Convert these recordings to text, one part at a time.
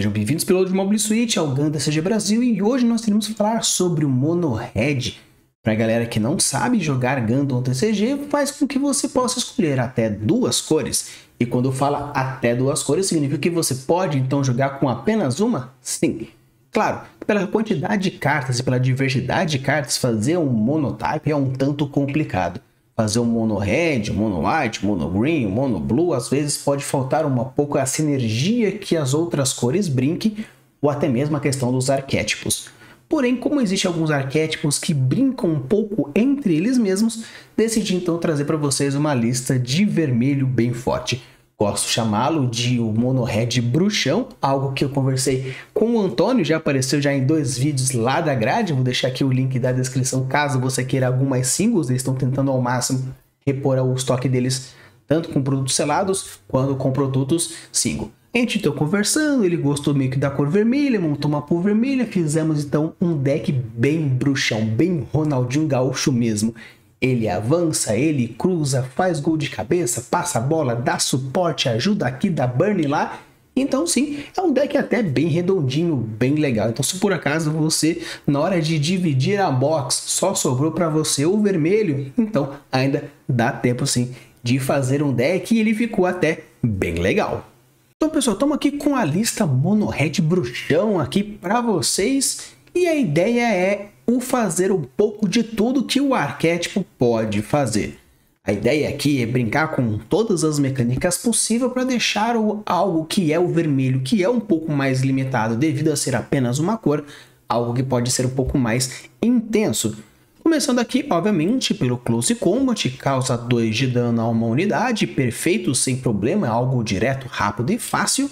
Sejam bem-vindos pelo de Mobile Suite ao GAN TCG Brasil e hoje nós iremos falar sobre o Mono Red. Para a galera que não sabe jogar GAN ou TCG, faz com que você possa escolher até duas cores. E quando fala até duas cores, significa que você pode então jogar com apenas uma? Sim. Claro, pela quantidade de cartas e pela diversidade de cartas, fazer um monotype é um tanto complicado. Fazer um mono red, mono white, mono green, mono blue, às vezes pode faltar um pouco a sinergia que as outras cores brinquem, ou até mesmo a questão dos arquétipos. Porém, como existem alguns arquétipos que brincam um pouco entre eles mesmos, decidi então trazer para vocês uma lista de vermelho bem forte. Gosto de chamá-lo de o Mono Red Bruxão, algo que eu conversei com o Antônio, já apareceu já em 2 vídeos lá da grade, vou deixar aqui o link da descrição caso você queira algumas singles, eles estão tentando ao máximo repor o estoque deles, tanto com produtos selados quanto com produtos single. A gente então conversando, ele gostou meio que da cor vermelha, montou uma pool vermelha, fizemos então um deck bem bruxão, bem Ronaldinho Gaúcho mesmo. Ele avança, ele cruza, faz gol de cabeça, passa a bola, dá suporte, ajuda aqui, dá burn lá. Então sim, é um deck até bem redondinho, bem legal. Então se por acaso você, na hora de dividir a box, só sobrou para você o vermelho, então ainda dá tempo sim de fazer um deck e ele ficou até bem legal. Então pessoal, estamos aqui com a lista Mono Red Bruxão aqui para vocês. E a ideia é fazer um pouco de tudo que o arquétipo pode fazer. A ideia aqui é brincar com todas as mecânicas possíveis para deixar algo que é o vermelho, que é um pouco mais limitado devido a ser apenas uma cor, algo que pode ser um pouco mais intenso. Começando aqui, obviamente, pelo Close Combat, causa 2 de dano a uma unidade, perfeito, sem problema, é algo direto, rápido e fácil.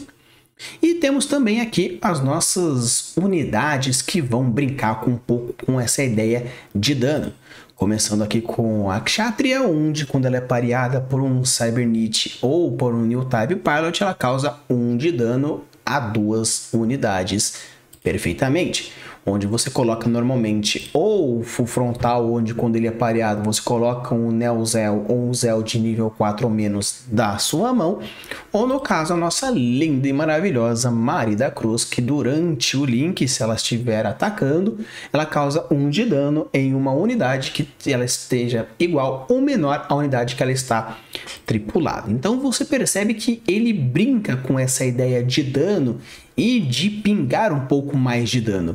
E temos também aqui as nossas unidades que vão brincar com um pouco com essa ideia de dano. Começando aqui com a Kshatriya, onde quando ela é pareada por um Cyberneet ou por um New-Type Pilot, ela causa 1 de dano a 2 unidades perfeitamente. Onde você coloca normalmente ou full frontal, onde quando ele é pareado você coloca um Neozel ou um Zel de nível 4 ou menos da sua mão, ou no caso a nossa linda e maravilhosa Mari da Cruz, que durante o link, se ela estiver atacando, ela causa 1 de dano em uma unidade que ela esteja igual ou menor à unidade que ela está tripulada. Então você percebe que ele brinca com essa ideia de dano e de pingar um pouco mais de dano.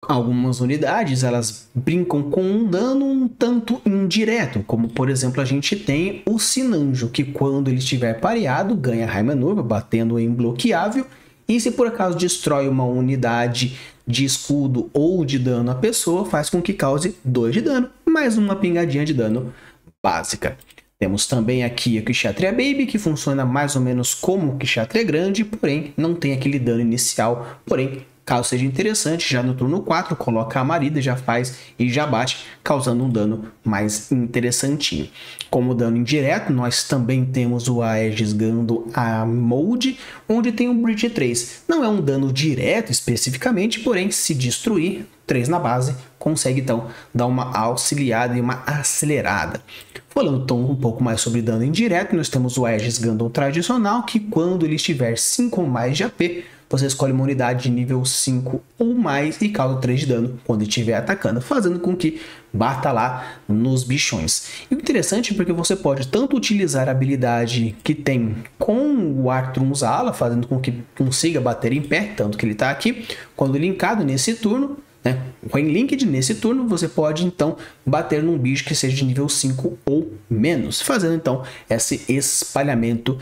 Algumas unidades elas brincam com um dano um tanto indireto, como por exemplo a gente tem o Sinanjo, que quando ele estiver pareado ganha Raimanurva, batendo em bloqueável, e se por acaso destrói uma unidade de escudo ou de dano à pessoa, faz com que cause 2 de dano, mais uma pingadinha de dano básica. Temos também aqui a Kshatriya Baby, que funciona mais ou menos como o Kshatriya Grande, porém não tem aquele dano inicial, porém caso seja interessante, já no turno 4, coloca a Marida, já faz e já bate, causando um dano mais interessantinho. Como dano indireto, nós também temos o Aegis Gando a Mold, onde tem um Bridge 3. Não é um dano direto especificamente, porém, se destruir, 3 na base, consegue então dar uma auxiliada e uma acelerada. Falando então um pouco mais sobre dano indireto, nós temos o Aegis Gando tradicional, que quando ele estiver 5 ou mais de AP, você escolhe uma unidade de nível 5 ou mais e causa 3 de dano quando estiver atacando, fazendo com que bata lá nos bichões. E o interessante é porque você pode tanto utilizar a habilidade que tem com o Arthur Zala, fazendo com que consiga bater em pé, tanto que ele está aqui, quando linkado nesse turno, né? Com linked nesse turno, você pode então bater num bicho que seja de nível 5 ou menos, fazendo então esse espalhamento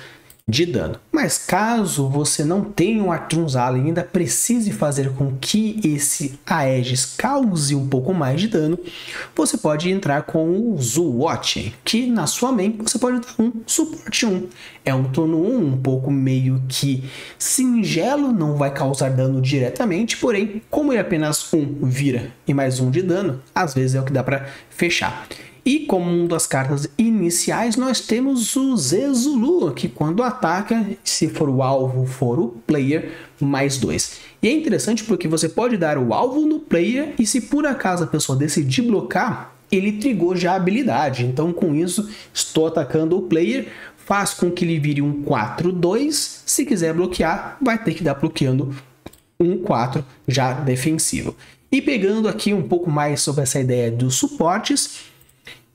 de dano. Mas caso você não tenha um Arthur Zala e ainda precise fazer com que esse Aegis cause um pouco mais de dano, você pode entrar com o Zuwatch, que na sua main você pode dar um suporte 1. É um turno 1 um pouco meio que singelo, não vai causar dano diretamente, porém, como ele apenas 1 vira e mais 1 de dano, às vezes é o que dá para fechar. E como uma das cartas iniciais, nós temos o Zezulu, que quando ataca, se for o alvo, for o player, mais 2. E é interessante porque você pode dar o alvo no player e se por acaso a pessoa decidir blocar, ele trigou já a habilidade. Então com isso estou atacando o player, faz com que ele vire um 4-2. Se quiser bloquear, vai ter que dar bloqueando um 4 já defensivo. E pegando aqui um pouco mais sobre essa ideia dos suportes,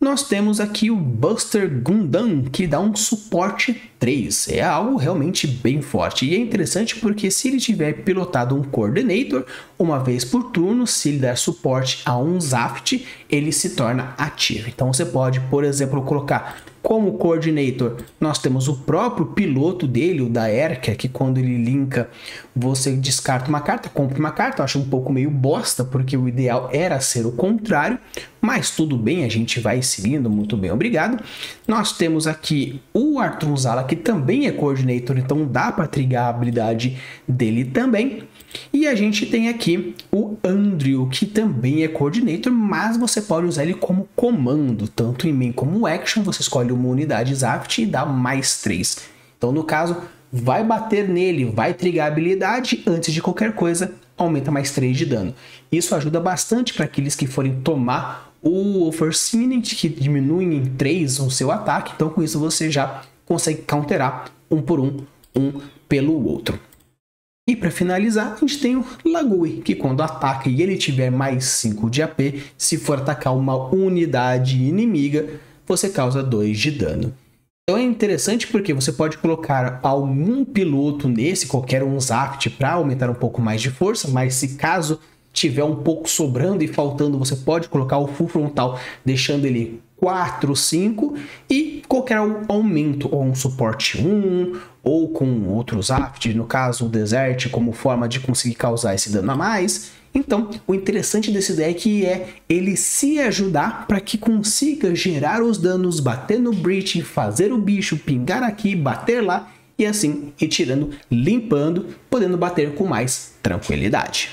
nós temos aqui o Buster Gundam, que dá um suporte 3. É algo realmente bem forte. E é interessante porque se ele tiver pilotado um Coordinator, uma vez por turno, se ele der suporte a um Zaft, ele se torna ativo. Então você pode, por exemplo, colocar como Coordinator, nós temos o próprio piloto dele, o da Erika, que quando ele linka, você descarta uma carta, compra uma carta. Eu acho um pouco meio bosta, porque o ideal era ser o contrário, mas tudo bem, a gente vai seguindo, muito bem, obrigado. Nós temos aqui o Arthur Zala, que também é Coordinator, então dá para trigar a habilidade dele também. E a gente tem aqui o Andrew, que também é Coordinator, mas você pode usar ele como comando, tanto em main como action. Você escolhe uma unidade Zaft e dá mais 3. Então, no caso, vai bater nele, vai trigar a habilidade, antes de qualquer coisa, aumenta mais 3 de dano. Isso ajuda bastante para aqueles que forem tomar o Overseeing, que diminuem em 3 o seu ataque. Então, com isso, você já consegue counterar um por um pelo outro. E para finalizar, a gente tem o Lagui, que quando ataca e ele tiver mais 5 de AP, se for atacar uma unidade inimiga, você causa 2 de dano. Então é interessante porque você pode colocar algum piloto nesse, qualquer um Zaft, para aumentar um pouco mais de força, mas se caso tiver um pouco sobrando e faltando, você pode colocar o full frontal, deixando ele 4, 5 e qualquer aumento, ou um suporte 1, ou com outro Zaft, no caso o Desert, como forma de conseguir causar esse dano a mais. Então, o interessante desse deck é ele se ajudar para que consiga gerar os danos, bater no Breach, fazer o bicho pingar aqui, bater lá, e assim ir tirando, limpando, podendo bater com mais tranquilidade.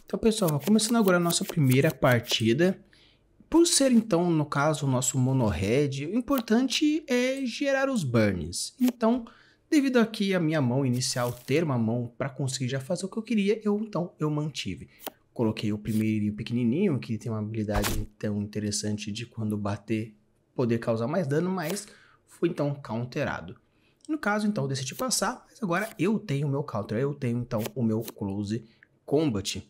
Então, pessoal, começando agora a nossa primeira partida. Por ser, então, no caso, o nosso mono red, o importante é gerar os burns. Então, devido aqui a minha mão inicial ter uma mão para conseguir já fazer o que eu queria, eu mantive. Coloquei o primeirinho pequenininho, que tem uma habilidade tão interessante de quando bater poder causar mais dano, mas foi então counterado. No caso, então, eu decidi passar, mas agora eu tenho o meu counter, eu tenho então o meu close combat.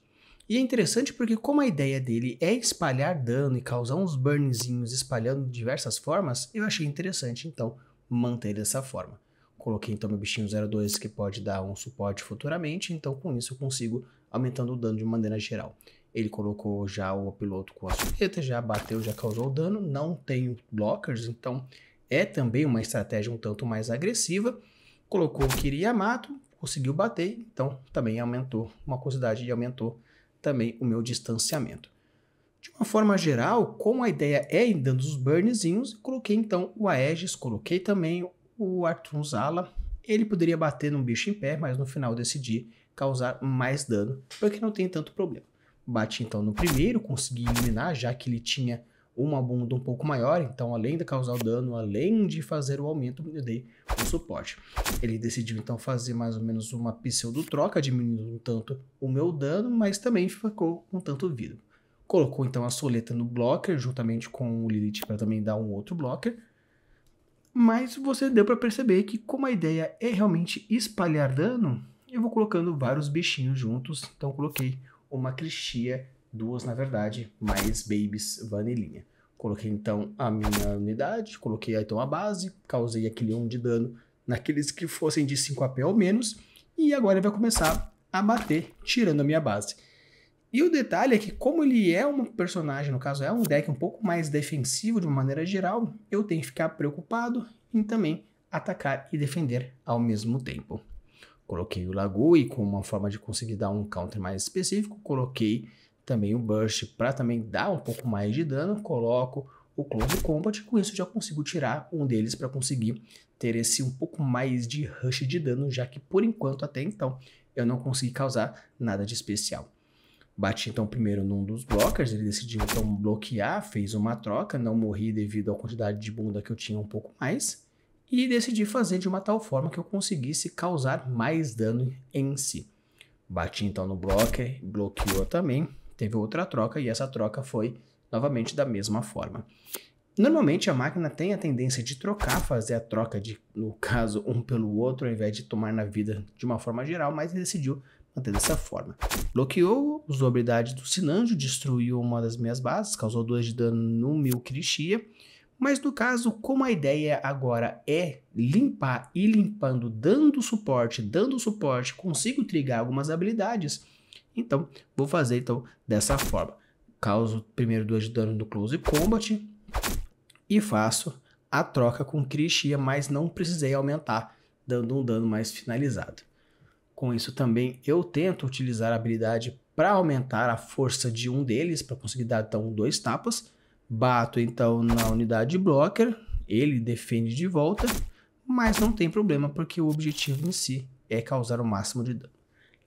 E é interessante porque como a ideia dele é espalhar dano e causar uns burnzinhos espalhando de diversas formas, eu achei interessante então manter dessa forma. Coloquei então meu bichinho 02 que pode dar um suporte futuramente, então com isso eu consigo aumentando o dano de maneira geral. Ele colocou já o piloto com a suleta, já bateu, já causou o dano, não tem blockers, então é também uma estratégia um tanto mais agressiva. Colocou o Kiriyamato, conseguiu bater, então também aumentou uma quantidade e aumentou também o meu distanciamento. De uma forma geral, como a ideia é ir dando os burnzinhos, coloquei então o Aegis, coloquei também o Arthur Zala. Ele poderia bater num bicho em pé, mas no final decidi causar mais dano, porque não tem tanto problema. Bati então no primeiro, consegui eliminar, já que ele tinha uma bunda um pouco maior, então além de causar o dano, além de fazer o aumento, eu dei o suporte. Ele decidiu então fazer mais ou menos uma pseudo troca, diminuindo um tanto o meu dano, mas também ficou um tanto vida. Colocou então a soleta no blocker, juntamente com o Lilith para também dar um outro blocker. Mas você deu para perceber que como a ideia é realmente espalhar dano, eu vou colocando vários bichinhos juntos, então coloquei uma Cristia, duas na verdade, mais babies vanilinha. Coloquei então a minha unidade, coloquei então a base, causei aquele 1 de dano naqueles que fossem de 5 AP ou menos, e agora ele vai começar a bater, tirando a minha base. E o detalhe é que como ele é um personagem, no caso é um deck um pouco mais defensivo de uma maneira geral, eu tenho que ficar preocupado em também atacar e defender ao mesmo tempo. Coloquei o Lagui com uma forma de conseguir dar um counter mais específico, coloquei também o Burst para também dar um pouco mais de dano, coloco o Close Combat, com isso já consigo tirar um deles para conseguir ter esse um pouco mais de rush de dano, já que por enquanto até então eu não consegui causar nada de especial. Bati então primeiro num dos blockers, ele decidiu então bloquear, fez uma troca, não morri devido à quantidade de bunda que eu tinha um pouco mais, e decidi fazer de uma tal forma que eu conseguisse causar mais dano em si. Bati então no blocker, bloqueou também, teve outra troca e essa troca foi novamente da mesma forma. Normalmente a máquina tem a tendência de trocar, fazer a troca de, no caso, um pelo outro, ao invés de tomar na vida de uma forma geral, mas ele decidiu manter dessa forma. Bloqueou, usou a habilidade do Sinanjo, destruiu uma das minhas bases, causou 2 de dano no meu Kirishia, mas no caso, como a ideia agora é limpar e limpando, dando suporte, consigo trigar algumas habilidades, então vou fazer então dessa forma. Causo primeiro 2 de dano no Close Combat, e faço a troca com Kirishia, mas não precisei aumentar, dando um dano mais finalizado. Com isso também eu tento utilizar a habilidade para aumentar a força de um deles, para conseguir dar então 2 tapas. Bato então na unidade blocker, ele defende de volta, mas não tem problema porque o objetivo em si é causar o máximo de dano.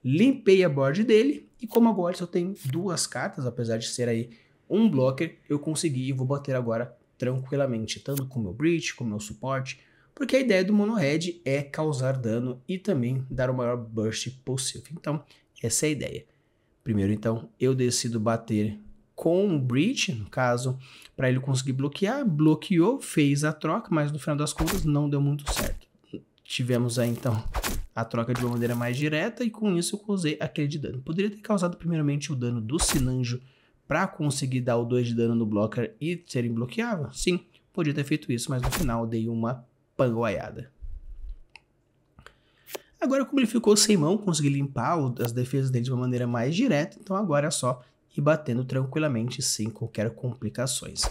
Limpei a board dele e como agora só tem 2 cartas, apesar de ser aí um blocker, eu consegui e vou bater agora tranquilamente, tanto com o meu Breach, com o meu suporte, porque a ideia do Mono Red é causar dano e também dar o maior burst possível. Então, essa é a ideia. Primeiro, então, eu decido bater com o Breach, no caso, para ele conseguir bloquear. Bloqueou, fez a troca, mas no final das contas não deu muito certo. Tivemos aí, então, a troca de uma maneira mais direta e com isso eu causei aquele de dano. Poderia ter causado primeiramente o dano do Sinanjo para conseguir dar o 2 de dano no blocker e ser imbloqueável? Sim, podia ter feito isso, mas no final dei uma panguaiada. Agora, como ele ficou sem mão, consegui limpar as defesas dele de uma maneira mais direta, então agora é só ir batendo tranquilamente sem qualquer complicações.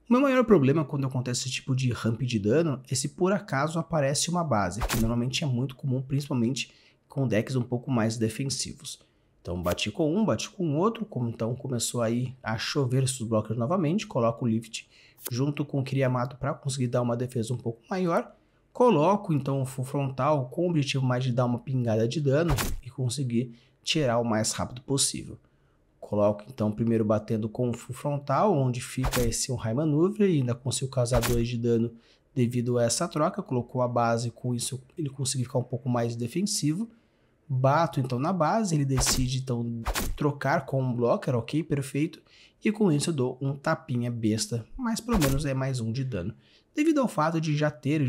O meu maior problema quando acontece esse tipo de ramp de dano é se por acaso aparece uma base, que normalmente é muito comum, principalmente com decks um pouco mais defensivos. Então bati com um, bati com o outro, então começou aí a chover esses blockers novamente, coloco o Lift junto com o Kiriyamato para conseguir dar uma defesa um pouco maior, coloco então o Full Frontal com o objetivo mais de dar uma pingada de dano e conseguir tirar o mais rápido possível. Coloco então primeiro batendo com o Full Frontal, onde fica esse High Maneuver e ainda consigo causar 2 de dano devido a essa troca, colocou a base, com isso ele conseguiu ficar um pouco mais defensivo. Bato então na base, ele decide então trocar com um blocker, ok, perfeito, e com isso eu dou um tapinha besta, mas pelo menos é mais 1 de dano. Devido ao fato de já ter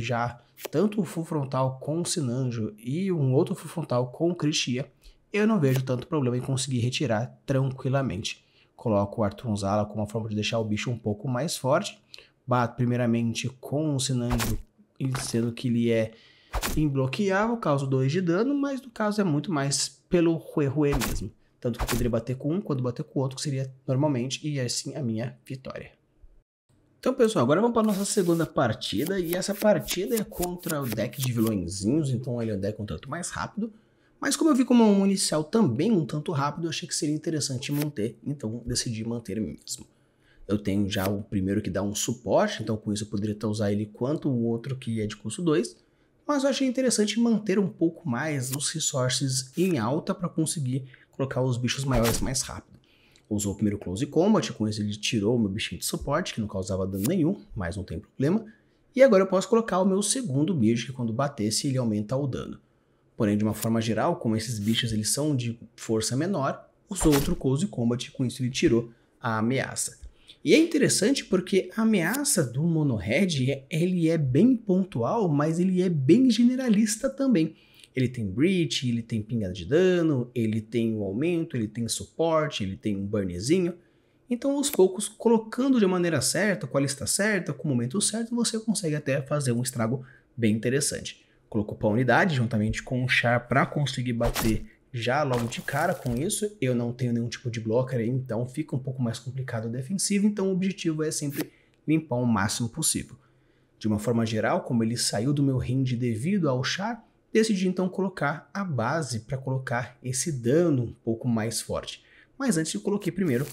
tanto o Full Frontal com o Sinanjo e um outro Full Frontal com o Kirishia, eu não vejo tanto problema em conseguir retirar tranquilamente. Coloco o Artunzala como uma forma de deixar o bicho um pouco mais forte, bato primeiramente com o Sinanjo, sendo que ele é imbloqueável, causa 2 de dano, mas no caso é muito mais pelo Rue mesmo. Tanto que eu poderia bater com um, quando bater com o outro, que seria normalmente, e assim a minha vitória. Então pessoal, agora vamos para a nossa segunda partida, e essa partida é contra o deck de vilõezinhos, então ele é um deck um tanto mais rápido, mas como eu vi como um inicial também um tanto rápido, eu achei que seria interessante manter, então decidi manter mesmo. Eu tenho já o primeiro que dá um suporte, então com isso eu poderia usar ele quanto o outro que é de custo 2, mas eu achei interessante manter um pouco mais os resources em alta para conseguir colocar os bichos maiores mais rápido. Usou o primeiro Close Combat, com isso ele tirou o meu bichinho de suporte, que não causava dano nenhum, mas não tem problema. E agora eu posso colocar o meu segundo bicho, que quando batesse ele aumenta o dano. Porém, de uma forma geral, como esses bichos eles são de força menor, usou outro Close Combat, com isso ele tirou a ameaça. E é interessante porque a ameaça do Mono Red, ele é bem pontual, mas ele é bem generalista também. Ele tem Breach, ele tem pingada de dano, ele tem o aumento, ele tem suporte, ele tem um burnzinho. Então, aos poucos, colocando de maneira certa, com a lista certa, com o momento certo, você consegue até fazer um estrago bem interessante. Colocou para a unidade, juntamente com o Char, para conseguir bater já logo de cara com isso. Eu não tenho nenhum tipo de blocker, então fica um pouco mais complicado o defensivo, então o objetivo é sempre limpar o máximo possível. De uma forma geral, como ele saiu do meu range devido ao Char, decidi então colocar a base para colocar esse dano um pouco mais forte. Mas antes eu coloquei primeiro,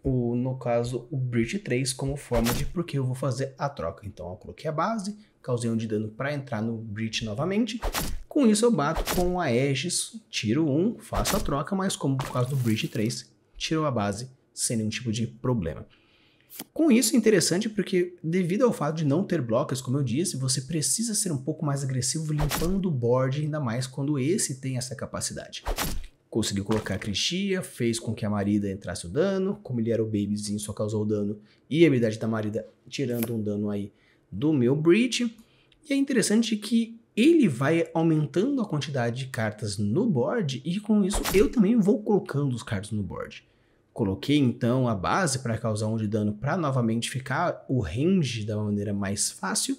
no caso, o Breach 3 como forma de porque eu vou fazer a troca. Então eu coloquei a base, causei 1 de dano para entrar no Breach novamente. Com isso eu bato com a Aegis, tiro 1, faço a troca, mas como por causa do Breach 3, tiro a base sem nenhum tipo de problema. Com isso é interessante porque devido ao fato de não ter blockers, como eu disse, você precisa ser um pouco mais agressivo limpando o board, ainda mais quando esse tem essa capacidade. Conseguiu colocar a Crixia, fez com que a Marida entrasse o dano, como ele era o babyzinho, só causou o dano, e a habilidade da Marida tirando um dano aí do meu Breach. E é interessante que ele vai aumentando a quantidade de cartas no board, e com isso eu também vou colocando os cards no board. Coloquei então a base para causar 1 de dano para novamente ficar o range da maneira mais fácil.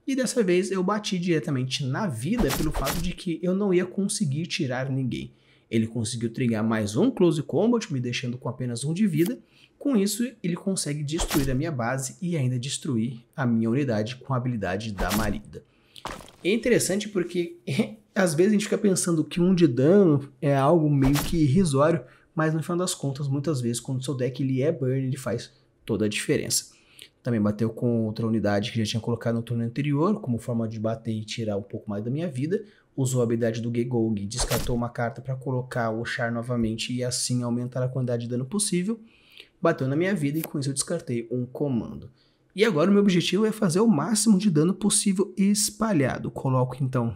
E dessa vez eu bati diretamente na vida pelo fato de que eu não ia conseguir tirar ninguém. Ele conseguiu trigar mais um Close Combat, me deixando com apenas 1 de vida. Com isso, ele consegue destruir a minha base e ainda destruir a minha unidade com a habilidade da Marida. É interessante porque às vezes a gente fica pensando que 1 de dano é algo meio que irrisório, mas no final das contas, muitas vezes, quando o seu deck ele é burn, ele faz toda a diferença. Também bateu com outra unidade que já tinha colocado no turno anterior, como forma de bater e tirar um pouco mais da minha vida. Usou a habilidade do Gegog, descartou uma carta para colocar o Char novamente e assim aumentar a quantidade de dano possível. Bateu na minha vida e com isso eu descartei um comando. E agora o meu objetivo é fazer o máximo de dano possível espalhado. Coloco então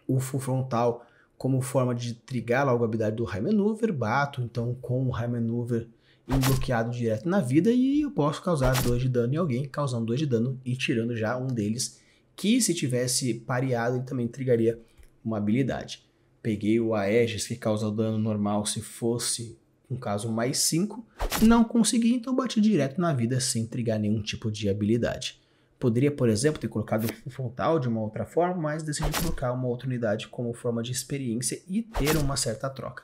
o Full Frontal como forma de trigar logo a habilidade do High Maneuver. Bato então com o High Maneuver bloqueado direto na vida e eu posso causar 2 de dano em alguém, causando 2 de dano e tirando já um deles, que se tivesse pareado ele também trigaria uma habilidade. Peguei o Aegis que causa dano normal se fosse um caso mais 5, não consegui, então bati direto na vida sem trigar nenhum tipo de habilidade. Poderia, por exemplo, ter colocado o frontal de uma outra forma, mas decidi colocar uma outra unidade como forma de experiência e ter uma certa troca.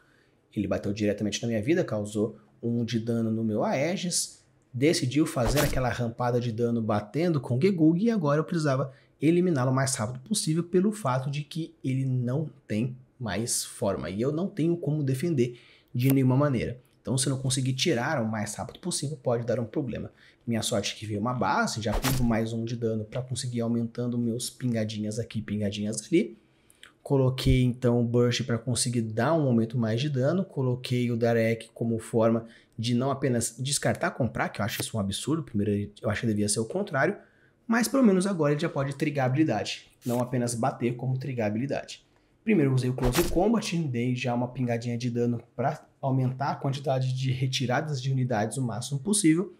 Ele bateu diretamente na minha vida, causou 1 de dano no meu Aegis, decidiu fazer aquela rampada de dano batendo com o Gegug e agora eu precisava eliminá-lo o mais rápido possível pelo fato de que ele não tem mais forma e eu não tenho como defender de nenhuma maneira. Então se eu não conseguir tirar o mais rápido possível pode dar um problema. Minha sorte é que veio uma base, já pego mais 1 de dano para conseguir aumentando meus pingadinhas aqui, pingadinhas ali. Coloquei então o Burst para conseguir dar um aumento mais de dano. Coloquei o Darek como forma de não apenas descartar, comprar, que eu acho isso um absurdo. Primeiro eu acho que devia ser o contrário. Mas pelo menos agora ele já pode trigar a habilidade. Não apenas bater, como trigar a habilidade. Primeiro eu usei o Close Combat, dei já uma pingadinha de dano para aumentar a quantidade de retiradas de unidades o máximo possível.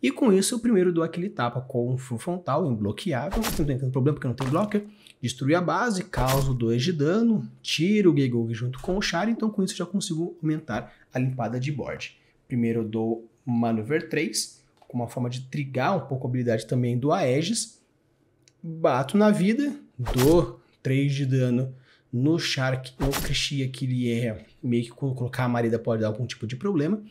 E com isso, eu primeiro dou aquele tapa com um Full Frontal, imbloqueável, não tem tanto problema porque não tem blocker. Destruo a base, causo 2 de dano, tiro o Gegog junto com o Char, então com isso eu já consigo aumentar a limpada de board. Primeiro eu dou Maneuver 3, com uma forma de trigar um pouco a habilidade também do Aegis. Bato na vida, dou 3 de dano no Char, no Crixia, que ele é meio que colocar a Marida pode dar algum tipo de problema.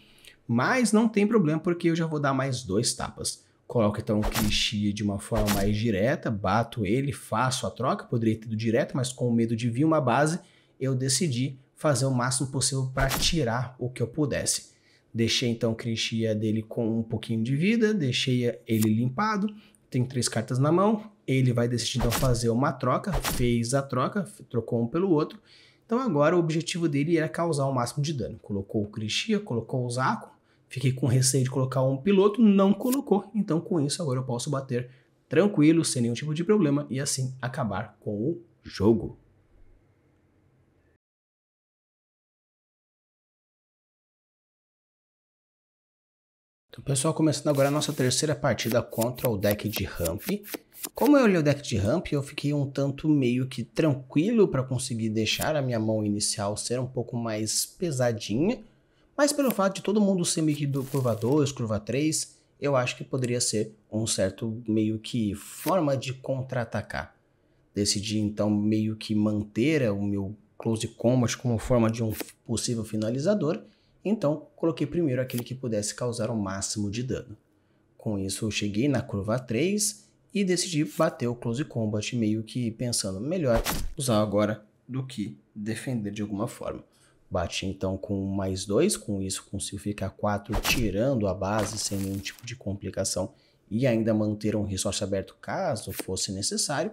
Mas não tem problema porque eu já vou dar mais 2 tapas. Coloco então o Crixia de uma forma mais direta, bato ele, faço a troca. Poderia ter ido direto, mas com medo de vir uma base, eu decidi fazer o máximo possível para tirar o que eu pudesse. Deixei então o Crixia dele com um pouquinho de vida, deixei ele limpado. Tem 3 cartas na mão, ele vai decidir então fazer uma troca, fez a troca, trocou um pelo outro. Então agora o objetivo dele era causar o máximo de dano. Colocou o Crixia, colocou o Zaco. Fiquei com receio de colocar um piloto, não colocou. Então com isso agora eu posso bater tranquilo, sem nenhum tipo de problema. E assim acabar com o jogo. Então pessoal, começando agora a nossa terceira partida contra o deck de Ramp. Como eu olhei o deck de Ramp, eu fiquei um tanto meio que tranquilo para conseguir deixar a minha mão inicial ser um pouco mais pesadinha. Mas pelo fato de todo mundo ser meio que do curva 2, curva 3, eu acho que poderia ser um certo meio que forma de contra-atacar. Decidi então meio que manter o meu Close Combat como forma de um possível finalizador. Então coloquei primeiro aquele que pudesse causar o máximo de dano. Com isso eu cheguei na curva 3 e decidi bater o Close Combat meio que pensando melhor usar agora do que defender de alguma forma. Bati então com mais 2, com isso consigo ficar 4 tirando a base sem nenhum tipo de complicação e ainda manter um resource aberto caso fosse necessário.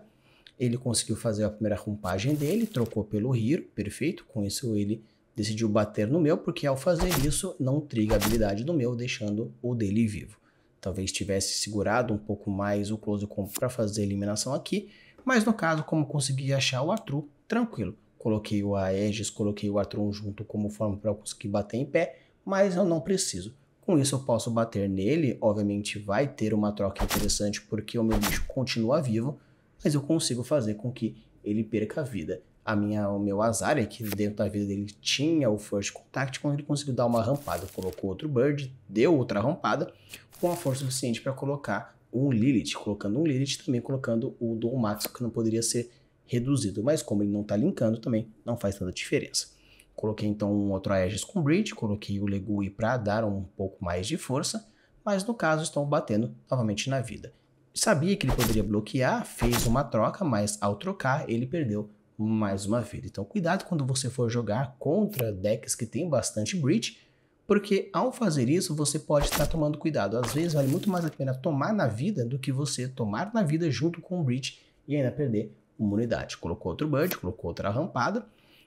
Ele conseguiu fazer a primeira rompagem dele, trocou pelo Hero, perfeito, com isso ele decidiu bater no meu, porque ao fazer isso não triga a habilidade do meu, deixando o dele vivo. Talvez tivesse segurado um pouco mais o Close Combat para fazer a eliminação aqui, mas no caso, como consegui achar o Atru, tranquilo. coloquei o Aegis, coloquei o Atron junto como forma para eu conseguir bater em pé, mas eu não preciso. Com isso eu posso bater nele, obviamente vai ter uma troca interessante porque o meu bicho continua vivo, mas eu consigo fazer com que ele perca a vida. O meu azar é que dentro da vida dele tinha o First Contact, quando ele conseguiu dar uma rampada, colocou outro Bird, deu outra rampada, com a força suficiente para colocar um Lilith, colocando um Lilith também colocando o Dom Max, que não poderia ser reduzido, mas como ele não está linkando também, não faz tanta diferença. Coloquei então um outro Aegis com Bridge, coloquei o Legui para dar um pouco mais de força, mas no caso estão batendo novamente na vida. Sabia que ele poderia bloquear, fez uma troca, mas ao trocar ele perdeu mais uma vida. Então cuidado quando você for jogar contra decks que tem bastante Breach, porque ao fazer isso você pode estar tomando cuidado. Às vezes vale muito mais a pena tomar na vida do que você tomar na vida junto com o Breach e ainda perder uma unidade. Colocou outro Bird, colocou outra rampada,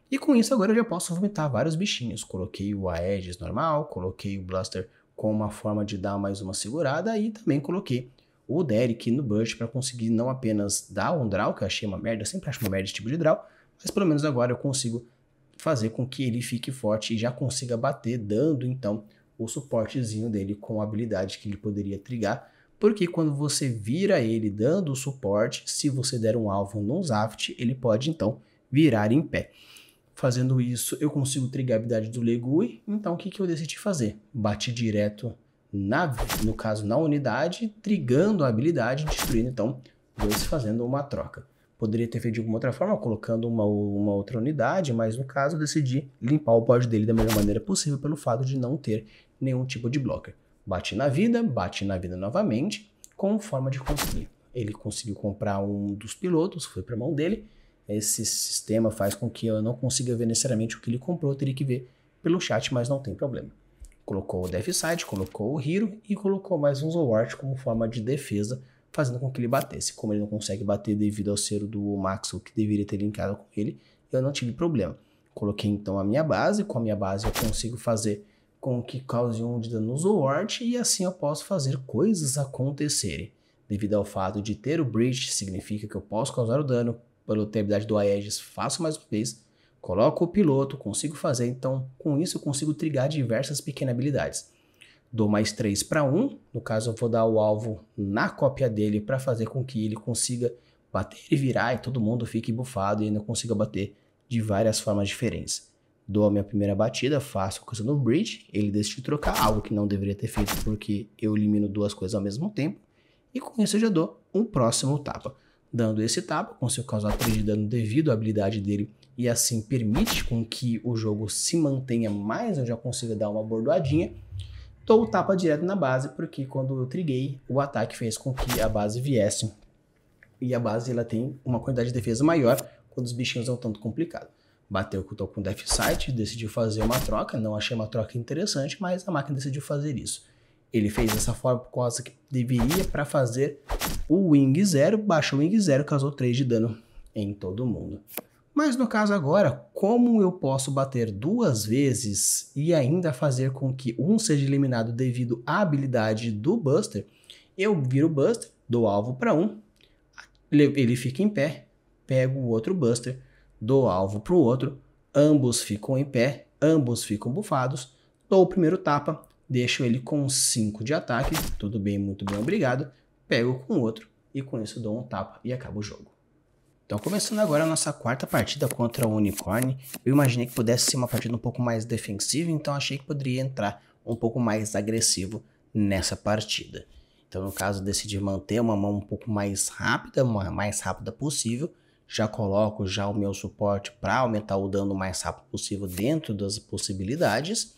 e com isso agora eu já posso vomitar vários bichinhos. Coloquei o Aegis normal, coloquei o Blaster com uma forma de dar mais uma segurada e também coloquei o Derek no Burst para conseguir não apenas dar um draw, que eu achei uma merda, eu sempre acho uma merda esse tipo de draw, mas pelo menos agora eu consigo fazer com que ele fique forte e já consiga bater, dando então o suportezinho dele com a habilidade que ele poderia trigar, porque quando você vira ele dando o suporte, se você der um alvo num Zaft, ele pode então virar em pé. Fazendo isso, eu consigo trigar a habilidade do Legui, então o que eu decidi fazer? Bati direto, no caso na unidade, trigando a habilidade, destruindo então dois, fazendo uma troca. Poderia ter feito de alguma outra forma, colocando uma outra unidade, mas no caso eu decidi limpar o board dele da melhor maneira possível pelo fato de não ter nenhum tipo de blocker. Bati na vida novamente, com forma de conseguir. Ele conseguiu comprar um dos pilotos, foi para a mão dele. Esse sistema faz com que eu não consiga ver necessariamente o que ele comprou, eu teria que ver pelo chat, mas não tem problema. Colocou o Deathside, colocou o Hero e colocou mais um Zowart como forma de defesa, fazendo com que ele batesse. Como ele não consegue bater devido ao ser do Maxwell, que deveria ter linkado com ele, eu não tive problema. Coloquei então a minha base, com a minha base eu consigo fazer com que cause 1 de dano no Zowart e assim eu posso fazer coisas acontecerem. Devido ao fato de ter o Breach, significa que eu posso causar o dano, pela habilidade do Aegis, faço mais uma vez, coloco o piloto, consigo fazer, então com isso eu consigo trigar diversas pequenas habilidades. Dou mais 3 para 1, no caso eu vou dar o alvo na cópia dele para fazer com que ele consiga bater e virar e todo mundo fique bufado e ainda consiga bater de várias formas diferentes. Dou a minha primeira batida, faço a coisa no Bridge, ele decide trocar, algo que não deveria ter feito porque eu elimino duas coisas ao mesmo tempo, e com isso eu já dou um próximo tapa. Dando esse tapa, consigo causar 3 de dano devido à habilidade dele e assim permite com que o jogo se mantenha mais, eu já consigo dar uma bordoadinha. Dou o tapa direto na base, porque quando eu triguei, o ataque fez com que a base viesse. E a base ela tem uma quantidade de defesa maior quando os bichinhos não tanto complicado. Bateu que eu tô com Deathsight, decidiu fazer uma troca, não achei uma troca interessante, mas a máquina decidiu fazer isso. Ele fez dessa forma por causa que deveria para fazer o Wing 0, baixou o Wing 0, causou 3 de dano em todo mundo. Mas no caso agora, como eu posso bater duas vezes e ainda fazer com que um seja eliminado devido à habilidade do Buster, eu viro o Buster, dou alvo para um, ele fica em pé, pego o outro Buster, dou alvo para o outro, ambos ficam em pé, ambos ficam bufados, dou o primeiro tapa, deixo ele com 5 de ataque, tudo bem, muito bem, obrigado, pego com o outro e com isso dou um tapa e acaba o jogo. Então começando agora a nossa quarta partida contra o Unicorn, eu imaginei que pudesse ser uma partida um pouco mais defensiva, então achei que poderia entrar um pouco mais agressivo nessa partida. Então no caso decidi manter uma mão um pouco mais rápida, mais rápida possível, já coloco já o meu suporte para aumentar o dano o mais rápido possível dentro das possibilidades.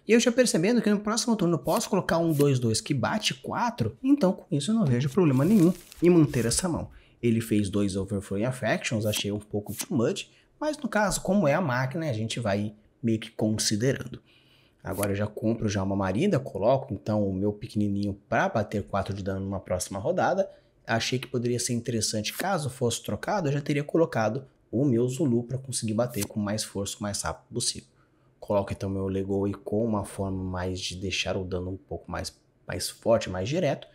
E eu já percebendo que no próximo turno eu posso colocar um 2-2 que bate 4, então com isso eu não vejo problema nenhum em manter essa mão. Ele fez 2 Overflowing Affections, achei um pouco too much, mas no caso, como é a máquina, a gente vai meio que considerando. Agora eu já compro já uma Marida, coloco então o meu pequenininho para bater 4 de dano numa próxima rodada. Achei que poderia ser interessante, caso fosse trocado, eu já teria colocado o meu Zulu para conseguir bater com mais força o mais rápido possível. Coloco então meu Legoi com uma forma mais de deixar o dano um pouco mais forte, mais direto.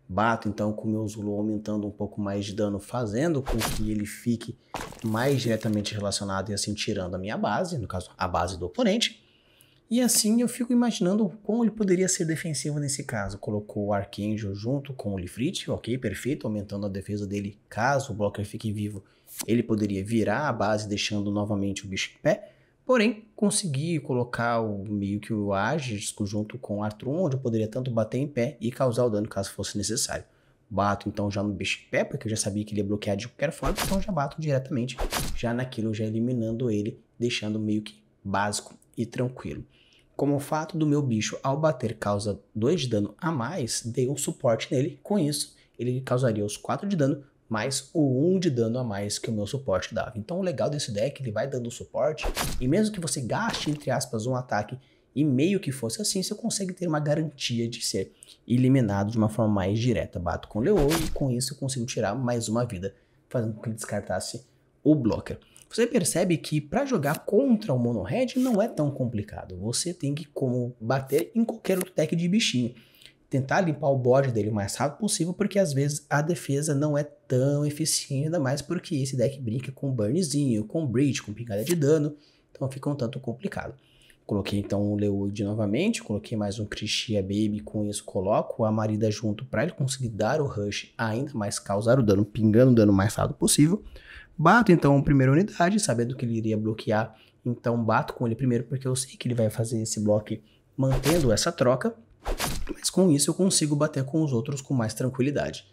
Bato então com o meu Zulu aumentando um pouco mais de dano, fazendo com que ele fique mais diretamente relacionado e assim tirando a minha base, no caso a base do oponente. E assim eu fico imaginando como ele poderia ser defensivo nesse caso. Colocou o Archangel junto com o Lifrit, ok, perfeito, aumentando a defesa dele. Caso o blocker fique vivo, ele poderia virar a base deixando novamente o bicho em pé. Porém, consegui colocar meio que o Aegis junto com o Artrum, onde eu poderia tanto bater em pé e causar o dano caso fosse necessário. Bato então já no bicho em pé, porque eu já sabia que ele ia bloquear de qualquer forma, então já bato diretamente já naquilo, já eliminando ele, deixando meio que básico e tranquilo. Como o fato do meu bicho ao bater causa 2 de dano a mais, dei um suporte nele, com isso ele causaria os 4 de dano, mais o 1 de dano a mais que o meu suporte dava. Então o legal desse deck, ele vai dando suporte, e mesmo que você gaste, entre aspas, um ataque, e meio que fosse assim, você consegue ter uma garantia de ser eliminado de uma forma mais direta. Bato com o Leo e com isso eu consigo tirar mais uma vida, fazendo com que ele descartasse o blocker. Você percebe que para jogar contra o Mono Red não é tão complicado. Você tem que como bater em qualquer outro deck de bichinho. Tentar limpar o board dele o mais rápido possível, porque às vezes a defesa não é tão eficiente, ainda mais porque esse deck brinca com burnzinho, com breach, com pingada de dano, então fica um tanto complicado. Coloquei então o Leoid novamente, coloquei mais um Krishia Baby, com isso coloco a Marida junto para ele conseguir dar o rush, ainda mais causar o dano, pingando o dano o mais rápido possível. Bato então a primeira unidade, sabendo que ele iria bloquear, então bato com ele primeiro porque eu sei que ele vai fazer esse bloco mantendo essa troca. Mas com isso eu consigo bater com os outros com mais tranquilidade.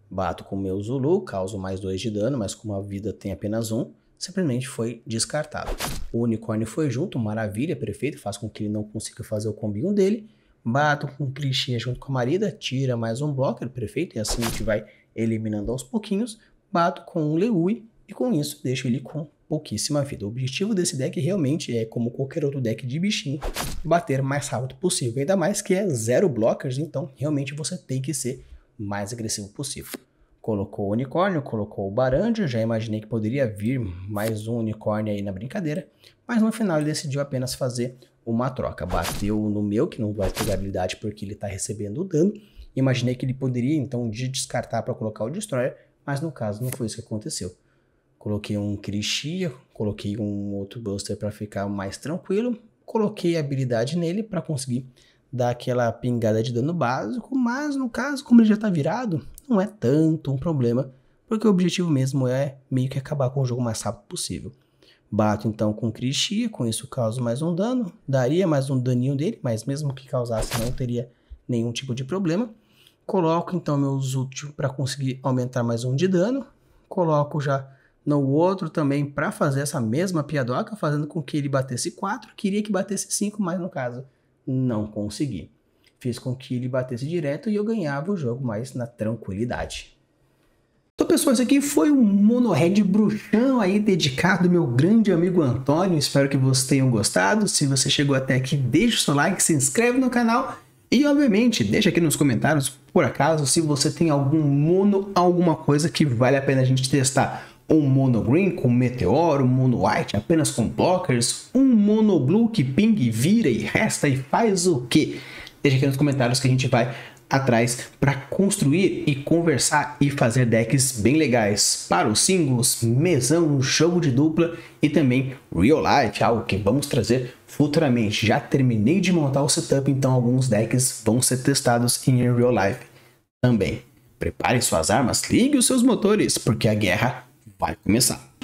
Bato com o meu Zulu, causo mais 2 de dano, mas como a vida tem apenas 1, simplesmente foi descartado. O unicórnio foi junto, maravilha, perfeito, faz com que ele não consiga fazer o combinho dele. Bato com o Krishia junto com a Marida, tira mais um blocker, perfeito, e assim a gente vai eliminando aos pouquinhos. Bato com o Leui e com isso deixo ele com pouquíssima vida. O objetivo desse deck realmente é, como qualquer outro deck de bichinho, bater mais rápido possível. Ainda mais que é 0 blockers, então realmente você tem que ser mais agressivo possível. Colocou o unicórnio, colocou o Barandia, já imaginei que poderia vir mais um unicórnio aí na brincadeira, mas no final ele decidiu apenas fazer uma troca. Bateu no meu, que não vai ter habilidade porque ele está recebendo o dano. Imaginei que ele poderia então descartar para colocar o Destroyer, mas no caso não foi isso que aconteceu. Coloquei um Krishia, coloquei um outro Buster para ficar mais tranquilo, coloquei a habilidade nele para conseguir dar aquela pingada de dano básico, mas no caso, como ele já está virado, não é tanto um problema, porque o objetivo mesmo é meio que acabar com o jogo o mais rápido possível. Bato então com Krishia, com isso causo mais um dano, daria mais um daninho dele, mas mesmo que causasse não teria nenhum tipo de problema. Coloco então meus úteis para conseguir aumentar mais um de dano, coloco já no outro também para fazer essa mesma piadoca, fazendo com que ele batesse 4, queria que batesse 5, mas no caso não consegui. Fiz com que ele batesse direto e eu ganhava o jogo mais na tranquilidade. Então pessoal, esse aqui foi um Mono Red bruxão aí dedicado ao meu grande amigo Antônio, espero que vocês tenham gostado. Se você chegou até aqui, deixa o seu like, se inscreve no canal e obviamente deixa aqui nos comentários, por acaso, se você tem algum mono, alguma coisa que vale a pena a gente testar. Um mono green com meteoro, um mono white apenas com blockers, um mono blue que pinga e vira e resta e faz o quê? Deixa aqui nos comentários que a gente vai atrás para construir e conversar e fazer decks bem legais para os singles, mesão, jogo de dupla e também real life, algo que vamos trazer futuramente. Já terminei de montar o setup, então alguns decks vão ser testados em real life também. Prepare suas armas, ligue os seus motores, porque a guerra vai começar.